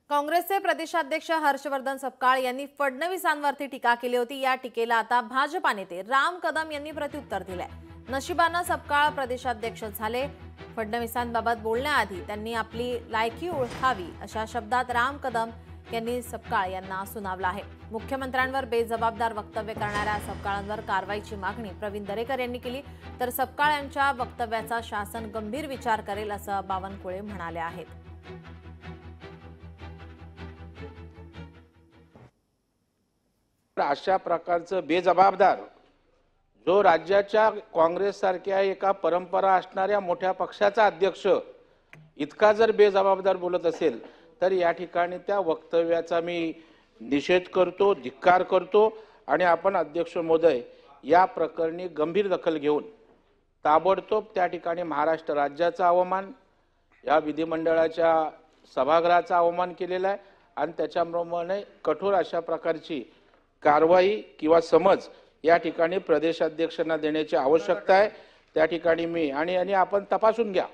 काँग्रेसचे प्रदेशाध्यक्ष हर्षवर्धन सपकाळ यांनी फडणवीसांवरती टीका केली होती। या टीकेला आता भाजपा नेते राम कदम यांनी प्रत्युत्तर दिले। नशिबाने सपकाळ प्रदेशाध्यक्ष झाले। फडणवीसांबाबत बोलण्याआधी त्यांनी आपली लायकी ओळखावी अशा शब्दात राम कदम यांनी सपकाळ यांना सुनावलं आहे। मुख्यमंत्र्यांवर बेजबाबदार वक्तव्य करणाऱ्या सपकाळांवर कारवाईची मागणी प्रवीण दरेकर यांनी केली। तर सपकाळ यांच्या वक्तव्याचा शासन गंभीर विचार करेल असं बावनकुळे म्हणाले आहेत। अशा प्रकारचं बेजबाबदार जो राज्याच्या काँग्रेस सारख्या एका परंपरा असणाऱ्या मोठ्या पक्षाचा अध्यक्ष इतका जर बेजबाबदार बोलत असेल तर या ठिकाणी त्या वक्तव्याचा मी निषेध करतो, धिक्कार करतो आणि आपण अध्यक्ष महोदय या प्रकरणी गंभीर दखल घेऊन ताबडतोब त्या ठिकाणी महाराष्ट्र राज्याचा अवमान, या विधिमंडळाच्या सभागृहाचा अवमान केलेला आहे आणि त्याच्याप्रमाणे कठोर अशा प्रकारची कारवाई किंवा समज या ठिकाणी प्रदेशाध्यक्षांना देण्याची आवश्यकता आहे। त्या ठिकाणी मी आणि आपण तपासून घ्या,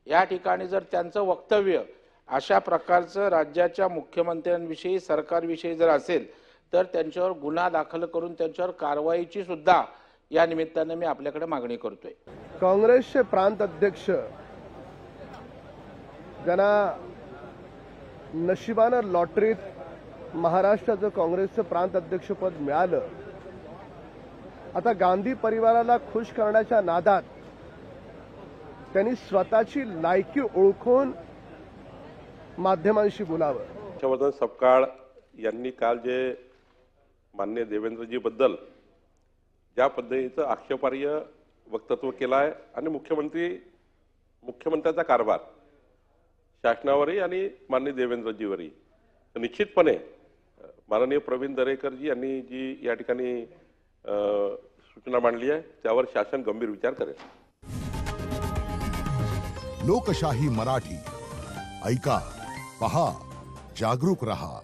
या ठिकाणी जर त्यांचं वक्तव्य अशा प्रकारचं राज्याच्या मुख्यमंत्र्यांविषयी सरकारविषयी जर असेल तर त्यांच्यावर गुन्हा दाखल करून त्यांच्यावर कारवाईची सुद्धा या निमित्ताने मी आपल्याकडे मागणी करतोय। काँग्रेसचे प्रांत अध्यक्ष ज्यांना नशिबानं लॉटरीत महाराष्ट्राचं काँग्रेसचं प्रांत अध्यक्षपद मिळालं, आता गांधी परिवाराला खुश करण्याच्या नादात त्यांनी स्वतःची लायकी ओळखून माध्यमांशी बोलावं। हर्षवर्धन सपकाळ यांनी काल जे माननीय देवेंद्रजी बद्दल ज्या पद्धतीचं आक्षेपार्ह वक्तव्य केलं आहे आणि मुख्यमंत्र्याचा कारभार शासनावरही आणि माननीय देवेंद्रजीवरही निश्चितपणे माननीय प्रवीण दरेकरजी यांनी जी या ठिकाणी सूचना मांडली आहे त्यावर शासन गंभीर विचार करेल। लोकशाही मराठी ऐका, पहा, जागरूक रहा।